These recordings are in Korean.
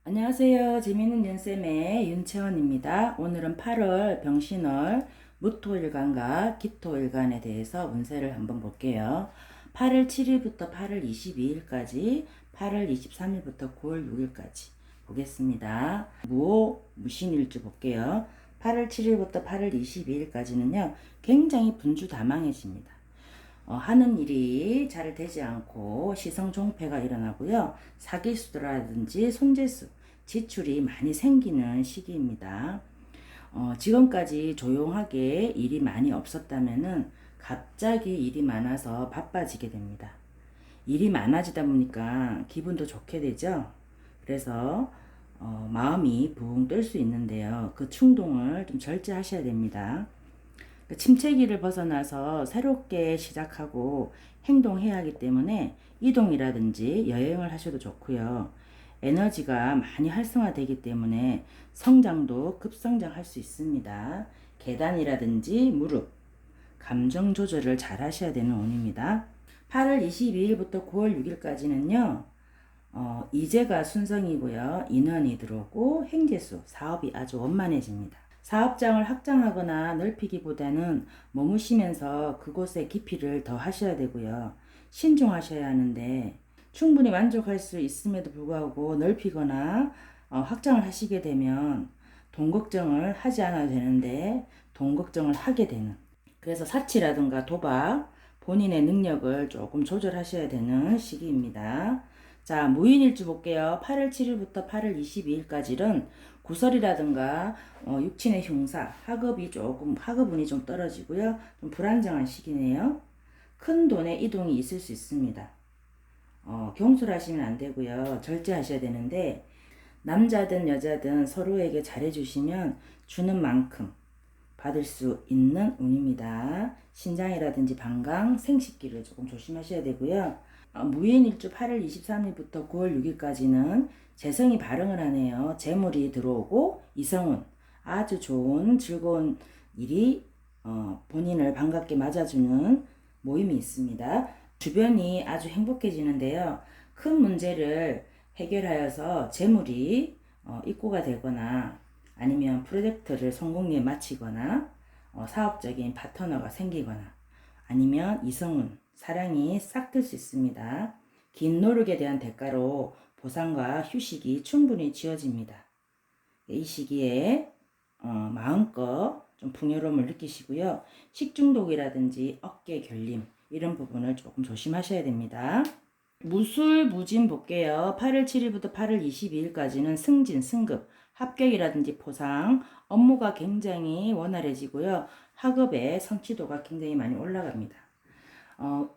안녕하세요. 재미있는 윤쌤의 윤채원입니다. 오늘은 8월 병신월 무토일간과 기토일간에 대해서 운세를 한번 볼게요. 8월 7일부터 8월 22일까지, 8월 23일부터 9월 6일까지 보겠습니다. 무오, 무신일주 볼게요. 8월 7일부터 8월 22일까지는요, 굉장히 분주다망해집니다. 하는 일이 잘 되지 않고 시성종폐가 일어나고요. 사기수라든지 손재수, 지출이 많이 생기는 시기입니다. 지금까지 조용하게 일이 많이 없었다면은 갑자기 일이 많아서 바빠지게 됩니다. 일이 많아지다 보니까 기분도 좋게 되죠. 그래서 마음이 붕 뜰 수 있는데요. 그 충동을 좀 절제하셔야 됩니다. 침체기를 벗어나서 새롭게 시작하고 행동해야 하기 때문에 이동이라든지 여행을 하셔도 좋고요. 에너지가 많이 활성화되기 때문에 성장도 급성장할 수 있습니다. 계단이라든지 무릎, 감정 조절을 잘 하셔야 되는 운입니다. 8월 22일부터 9월 6일까지는요. 이재가 순성이고요. 인원이 들어오고 행재수, 사업이 아주 원만해집니다. 사업장을 확장하거나 넓히기보다는 머무시면서 그곳의 깊이를 더 하셔야 되고요. 신중하셔야 하는데 충분히 만족할 수 있음에도 불구하고 넓히거나 확장을 하시게 되면 돈 걱정을 하지 않아도 되는데 돈 걱정을 하게 되는, 그래서 사치라든가 도박, 본인의 능력을 조금 조절하셔야 되는 시기입니다. 자, 무인일주 볼게요. 8월 7일부터 8월 22일까지는 구설이라든가 육친의 흉사, 학업운이 좀 떨어지고요. 좀 불안정한 시기네요. 큰 돈의 이동이 있을 수 있습니다. 경솔하시면 안 되고요. 절제하셔야 되는데 남자든 여자든 서로에게 잘해주시면 주는 만큼 받을 수 있는 운입니다. 신장이라든지 방광, 생식기를 조금 조심하셔야 되고요. 무인일주 8월 23일부터 9월 6일까지는 재성이 발흥을 하네요. 재물이 들어오고 이성운, 아주 좋은 즐거운 일이 본인을 반갑게 맞아주는 모임이 있습니다. 주변이 아주 행복해지는데요. 큰 문제를 해결하여서 재물이 입고가 되거나 아니면 프로젝트를 성공리에 마치거나 사업적인 파트너가 생기거나 아니면 이성운, 사랑이 싹 들 수 있습니다. 긴 노력에 대한 대가로 보상과 휴식이 충분히 지어집니다. 이 시기에 마음껏 좀 풍요로움을 느끼시고요. 식중독이라든지 어깨 결림 이런 부분을 조금 조심하셔야 됩니다. 무술무진 볼게요. 8월 7일부터 8월 22일까지는 승진, 승급, 합격이라든지 포상, 업무가 굉장히 원활해지고요. 학업의 성취도가 굉장히 많이 올라갑니다.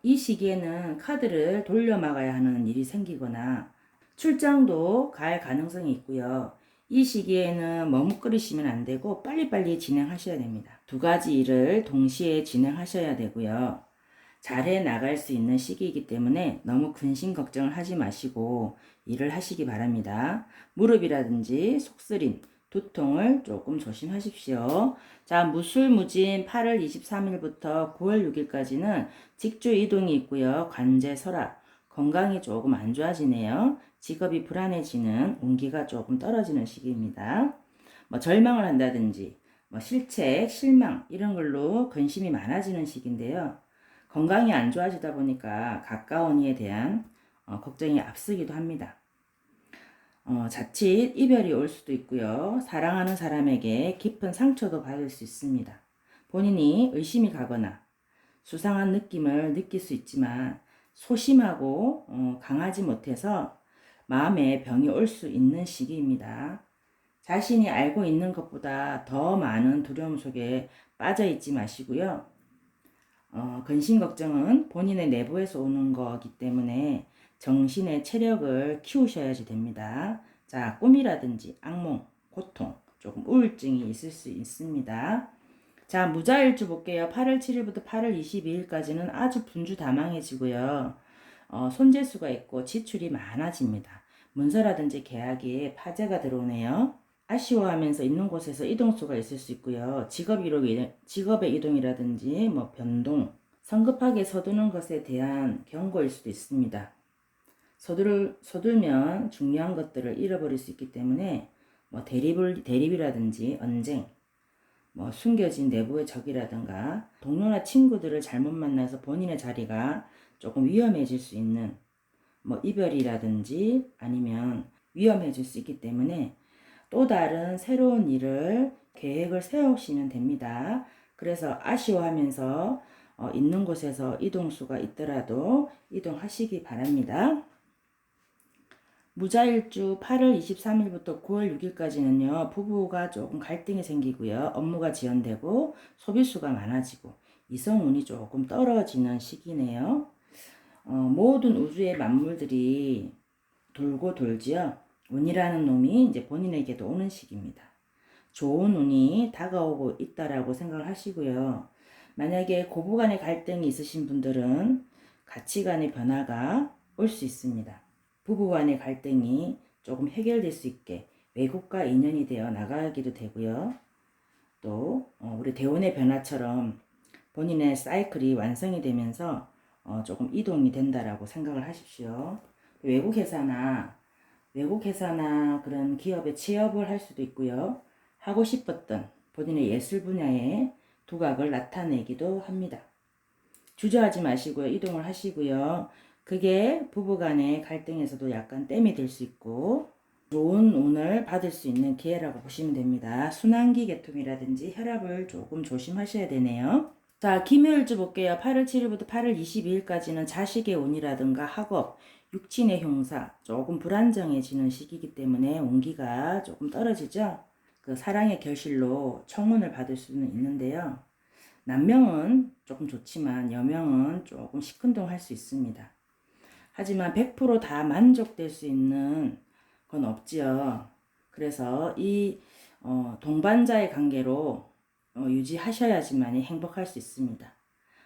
이 시기에는 카드를 돌려막아야 하는 일이 생기거나 출장도 갈 가능성이 있고요. 이 시기에는 머뭇거리시면 안 되고 빨리빨리 진행하셔야 됩니다. 두 가지 일을 동시에 진행하셔야 되고요. 잘해 나갈 수 있는 시기이기 때문에 너무 근심 걱정을 하지 마시고 일을 하시기 바랍니다. 무릎이라든지 속쓰림, 두통을 조금 조심하십시오. 자, 무술무진 8월 23일부터 9월 6일까지는 직주 이동이 있고요. 관제 설악, 건강이 조금 안 좋아지네요. 직업이 불안해지는, 운기가 조금 떨어지는 시기입니다. 절망을 한다든지 실책, 실망 이런 걸로 근심이 많아지는 시기인데요. 건강이 안 좋아지다 보니까 가까운 이에 대한 걱정이 앞서기도 합니다. 자칫 이별이 올 수도 있고요. 사랑하는 사람에게 깊은 상처도 받을 수 있습니다. 본인이 의심이 가거나 수상한 느낌을 느낄 수 있지만 소심하고 강하지 못해서 마음에 병이 올 수 있는 시기입니다. 자신이 알고 있는 것보다 더 많은 두려움 속에 빠져 있지 마시고요. 근심 걱정은 본인의 내부에서 오는 거기 때문에 정신의 체력을 키우셔야지 됩니다. 자, 꿈이라든지 악몽, 고통, 조금 우울증이 있을 수 있습니다. 자, 무자일주 볼게요. 8월 7일부터 8월 22일까지는 아주 분주다망해지고요. 손재수가 있고 지출이 많아집니다. 문서라든지 계약에 파재가 들어오네요. 아쉬워하면서 있는 곳에서 이동수가 있을 수 있고요. 직업의 이동이라든지 변동, 성급하게 서두는 것에 대한 경고일 수도 있습니다. 서둘면 중요한 것들을 잃어버릴 수 있기 때문에 뭐 대립이라든지 언쟁, 뭐 숨겨진 내부의 적이라든가 동료나 친구들을 잘못 만나서 본인의 자리가 조금 위험해질 수 있는 뭐 이별이라든지 아니면 위험해질 수 있기 때문에 또 다른 새로운 일을 계획을 세우시면 됩니다. 그래서 아쉬워하면서 있는 곳에서 이동수가 있더라도 이동하시기 바랍니다. 무자일주 8월 23일부터 9월 6일까지는요, 부부가 조금 갈등이 생기고요, 업무가 지연되고, 소비수가 많아지고, 이성운이 조금 떨어지는 시기네요. 모든 우주의 만물들이 돌고 돌지요. 운이라는 놈이 이제 본인에게도 오는 시기입니다. 좋은 운이 다가오고 있다라고 생각을 하시고요. 만약에 고부간의 갈등이 있으신 분들은 가치관의 변화가 올 수 있습니다. 부부간의 갈등이 조금 해결될 수 있게 외국과 인연이 되어 나가기도 되고요. 또 우리 대운의 변화처럼 본인의 사이클이 완성이 되면서 조금 이동이 된다라고 생각을 하십시오. 외국 회사나 그런 기업에 취업을 할 수도 있고요. 하고 싶었던 본인의 예술 분야의 두각을 나타내기도 합니다. 주저하지 마시고요. 이동을 하시고요. 그게 부부간의 갈등에서도 약간 땜이 될 수 있고 좋은 운을 받을 수 있는 기회라고 보시면 됩니다. 순환기 계통이라든지 혈압을 조금 조심하셔야 되네요. 자, 김요일주 볼게요. 8월 7일부터 8월 22일까지는 자식의 운이라든가 학업, 육친의 형사, 조금 불안정해지는 시기이기 때문에 운기가 조금 떨어지죠. 그 사랑의 결실로 청혼을 받을 수는 있는데요. 남명은 조금 좋지만 여명은 조금 시큰둥할 수 있습니다. 하지만 100% 다 만족될 수 있는 건 없지요. 그래서 이 동반자의 관계로 유지하셔야지만 행복할 수 있습니다.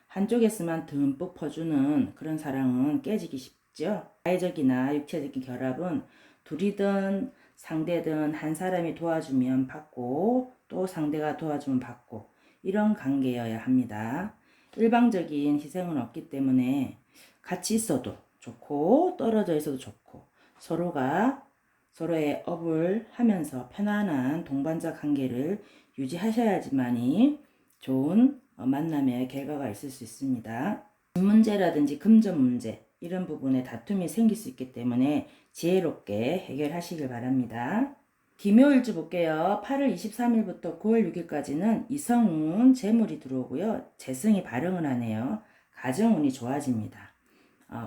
한쪽에서만 듬뿍 퍼주는 그런 사랑은 깨지기 쉽죠. 사회적이나 육체적인 결합은 둘이든 상대든 한 사람이 도와주면 받고 또 상대가 도와주면 받고 이런 관계여야 합니다. 일방적인 희생은 없기 때문에 같이 있어도 좋고 떨어져 있어도 좋고 서로가 서로의 업을 하면서 편안한 동반자 관계를 유지하셔야지만이 좋은 만남의 결과가 있을 수 있습니다. 집 문제라든지 금전 문제 이런 부분에 다툼이 생길 수 있기 때문에 지혜롭게 해결하시길 바랍니다. 김요일주 볼게요. 8월 23일부터 9월 6일까지는 이성운 재물이 들어오고요. 재성이 발흥을 하네요. 가정운이 좋아집니다.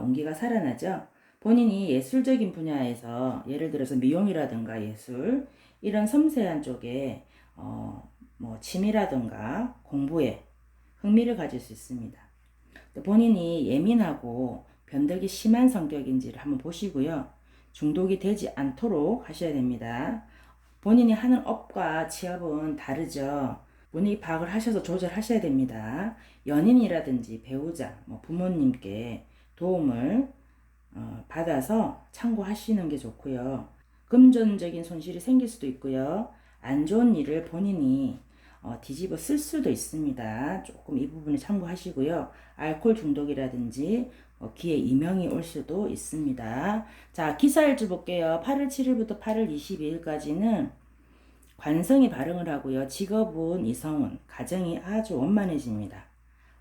운기가 살아나죠. 본인이 예술적인 분야에서 예를 들어서 미용이라든가 예술 이런 섬세한 쪽에 뭐 취미라든가 공부에 흥미를 가질 수 있습니다. 또 본인이 예민하고 변덕이 심한 성격인지를 한번 보시고요. 중독이 되지 않도록 하셔야 됩니다. 본인이 하는 업과 취업은 다르죠. 본인이 파악을 하셔서 조절하셔야 됩니다. 연인이라든지 배우자, 뭐 부모님께 도움을 받아서 참고하시는 게 좋고요. 금전적인 손실이 생길 수도 있고요. 안 좋은 일을 본인이 뒤집어 쓸 수도 있습니다. 조금 이 부분에 참고하시고요. 알코올 중독이라든지 기회 이명이 올 수도 있습니다. 자, 기사일주 볼게요. 8월 7일부터 8월 22일까지는 관성이 발흥을 하고요. 직업은 이성운, 가정이 아주 원만해집니다.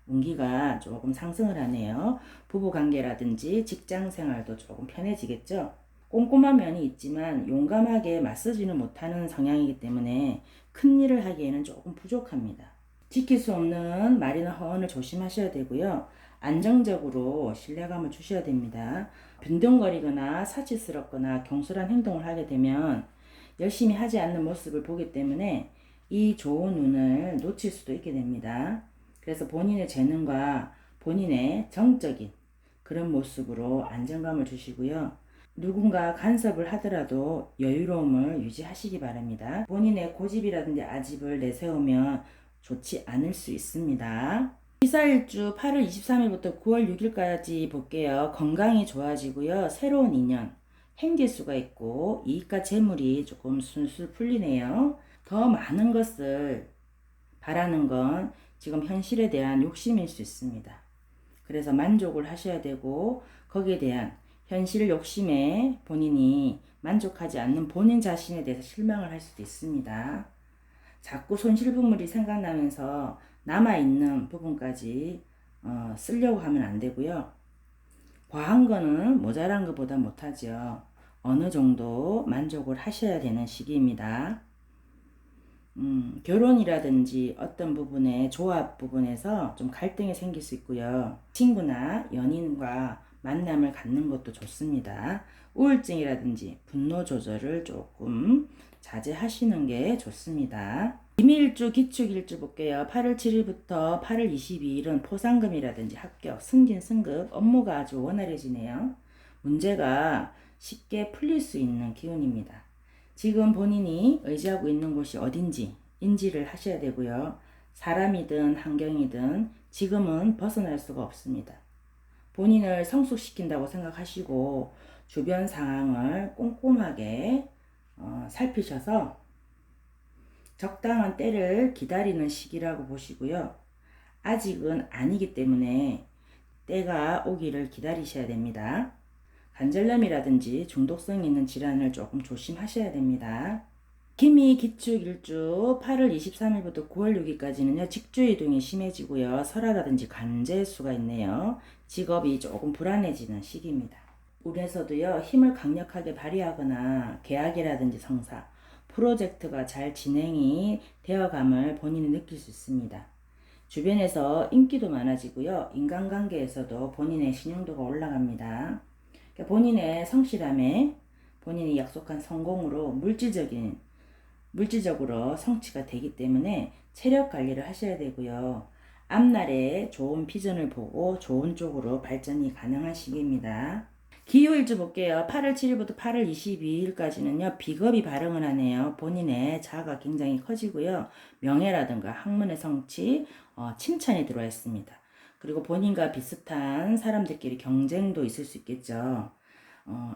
운기가 조금 상승을 하네요. 부부관계라든지 직장생활도 조금 편해지겠죠. 꼼꼼한 면이 있지만 용감하게 맞서지는 못하는 성향이기 때문에 큰 일을 하기에는 조금 부족합니다. 지킬 수 없는 말이나 허언을 조심하셔야 되고요. 안정적으로 신뢰감을 주셔야 됩니다. 빈둥거리거나 사치스럽거나 경솔한 행동을 하게 되면 열심히 하지 않는 모습을 보기 때문에 이 좋은 운을 놓칠 수도 있게 됩니다. 그래서 본인의 재능과 본인의 정적인 그런 모습으로 안정감을 주시고요. 누군가 간섭을 하더라도 여유로움을 유지하시기 바랍니다. 본인의 고집이라든지 아집을 내세우면 좋지 않을 수 있습니다. 기사일주 8월 23일부터 9월 6일까지 볼게요. 건강이 좋아지고요. 새로운 인연, 행재수가 있고 이익과 재물이 조금 술술 풀리네요. 더 많은 것을 바라는 건 지금 현실에 대한 욕심일 수 있습니다. 그래서 만족을 하셔야 되고 거기에 대한 현실 욕심에 본인이 만족하지 않는 본인 자신에 대해서 실망을 할 수도 있습니다. 자꾸 손실부물이 생각나면서 남아있는 부분까지 쓰려고 하면 안 되고요. 과한 거는 모자란 것보다 못하죠. 어느 정도 만족을 하셔야 되는 시기입니다. 결혼이라든지 어떤 부분에 조합 부분에서 좀 갈등이 생길 수 있고요. 친구나 연인과 만남을 갖는 것도 좋습니다. 우울증이라든지 분노 조절을 조금 자제하시는 게 좋습니다. 기밀일주, 기축일주 볼게요. 8월 7일부터 8월 22일은 포상금이라든지 합격, 승진, 승급, 업무가 아주 원활해지네요. 문제가 쉽게 풀릴 수 있는 기운입니다. 지금 본인이 의지하고 있는 곳이 어딘지 인지를 하셔야 되고요. 사람이든 환경이든 지금은 벗어날 수가 없습니다. 본인을 성숙시킨다고 생각하시고 주변 상황을 꼼꼼하게 살피셔서 적당한 때를 기다리는 시기라고 보시고요. 아직은 아니기 때문에 때가 오기를 기다리셔야 됩니다. 관절염이라든지 중독성 있는 질환을 조금 조심하셔야 됩니다. 기미 기축일주 8월 23일부터 9월 6일까지는요. 직주이동이 심해지고요. 설화라든지 관제수가 있네요. 직업이 조금 불안해지는 시기입니다. 운에서도요. 힘을 강력하게 발휘하거나 계약이라든지 성사, 프로젝트가 잘 진행이 되어감을 본인이 느낄 수 있습니다. 주변에서 인기도 많아지고요. 인간관계에서도 본인의 신용도가 올라갑니다. 본인의 성실함에 본인이 약속한 성공으로 물질적으로 성취가 되기 때문에 체력 관리를 하셔야 되고요. 앞날에 좋은 비전을 보고 좋은 쪽으로 발전이 가능한 시기입니다. 기요일주 볼게요. 8월 7일부터 8월 22일까지는요. 비겁이 발흥을 하네요. 본인의 자아가 굉장히 커지고요. 명예라든가 학문의 성취, 칭찬이 들어와 있습니다. 그리고 본인과 비슷한 사람들끼리 경쟁도 있을 수 있겠죠.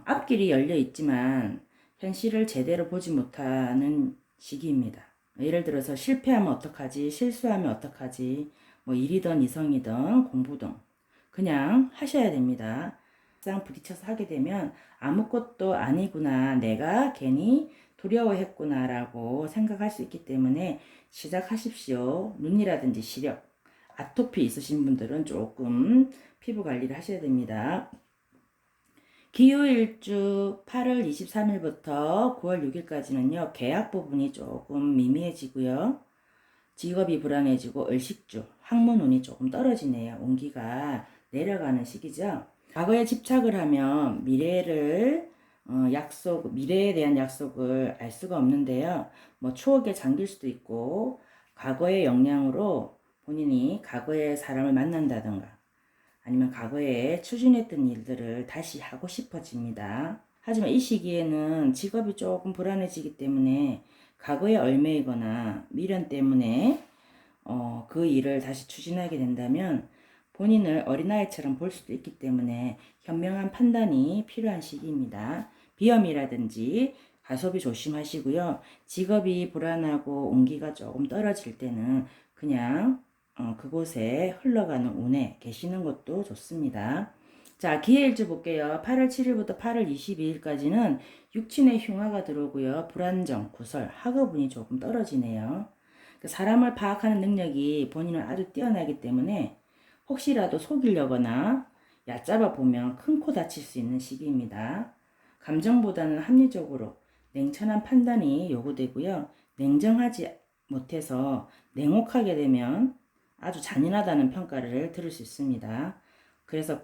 앞길이 열려 있지만 현실을 제대로 보지 못하는 시기입니다. 예를 들어서 실패하면 어떡하지, 실수하면 어떡하지, 뭐 일이든 이성이든 공부든 그냥 하셔야 됩니다. 막상 부딪혀서 하게 되면 아무것도 아니구나, 내가 괜히 두려워했구나 라고 생각할 수 있기 때문에 시작하십시오. 눈이라든지 시력, 아토피 있으신 분들은 조금 피부 관리를 하셔야 됩니다. 기후일주 8월 23일부터 9월 6일까지는요. 계약 부분이 조금 미미해지고요. 직업이 불안해지고 을식주, 학문운이 조금 떨어지네요. 온기가 내려가는 시기죠. 과거에 집착을 하면 미래에 대한 약속을 알 수가 없는데요. 뭐 추억에 잠길 수도 있고 과거의 영향으로 본인이 과거의 사람을 만난다든가 아니면 과거에 추진했던 일들을 다시 하고 싶어집니다. 하지만 이 시기에는 직업이 조금 불안해지기 때문에 과거에 얽매이거나 미련 때문에 그 일을 다시 추진하게 된다면 본인을 어린아이처럼 볼 수도 있기 때문에 현명한 판단이 필요한 시기입니다. 비염이라든지 가소비 조심하시고요. 직업이 불안하고 온기가 조금 떨어질 때는 그냥 그곳에 흘러가는 운에 계시는 것도 좋습니다. 자, 기해일주 볼게요. 8월 7일부터 8월 22일까지는 육친의 흉화가 들어오고요. 불안정, 구설, 학업운이 조금 떨어지네요. 사람을 파악하는 능력이 본인은 아주 뛰어나기 때문에 혹시라도 속이려거나 얕잡아 보면 큰 코 다칠 수 있는 시기입니다. 감정보다는 합리적으로 냉철한 판단이 요구되고요. 냉정하지 못해서 냉혹하게 되면 아주 잔인하다는 평가를 들을 수 있습니다. 그래서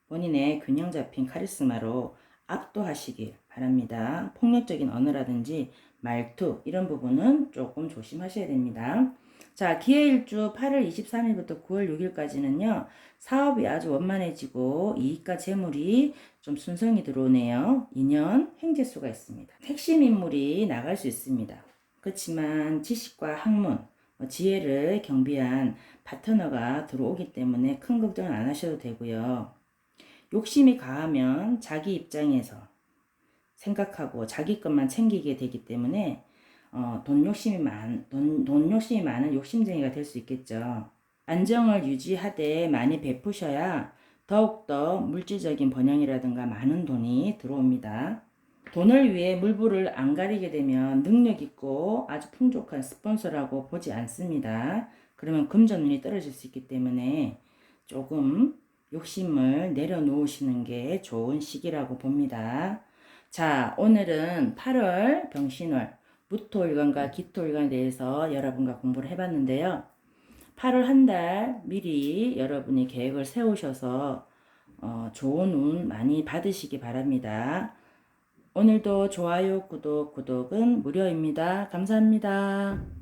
본인의 균형 잡힌 카리스마로 압도하시길 바랍니다. 폭력적인 언어라든지 말투 이런 부분은 조금 조심하셔야 됩니다. 자, 기해일주 8월 23일부터 9월 6일까지는요. 사업이 아주 원만해지고 이익과 재물이 좀 순성이 들어오네요. 인연, 횡재수가 있습니다. 핵심 인물이 나갈 수 있습니다. 그렇지만 지식과 학문, 지혜를 경비한 파트너가 들어오기 때문에 큰 걱정은 안 하셔도 되고요. 욕심이 가하면 자기 입장에서 생각하고 자기 것만 챙기게 되기 때문에 돈 욕심이 많은 욕심쟁이가 될 수 있겠죠. 안정을 유지하되 많이 베푸셔야 더 더욱더 물질적인 번영이라든가 많은 돈이 들어옵니다. 돈을 위해 물불을 안 가리게 되면 능력 있고 아주 풍족한 스폰서라고 보지 않습니다. 그러면 금전운이 떨어질 수 있기 때문에 조금 욕심을 내려놓으시는 게 좋은 시기라고 봅니다. 자, 오늘은 8월 병신월 무토일간과 기토일간에 대해서 여러분과 공부를 해봤는데요. 8월 한 달 미리 여러분이 계획을 세우셔서 좋은 운 많이 받으시기 바랍니다. 오늘도 좋아요, 구독은 무료입니다. 감사합니다.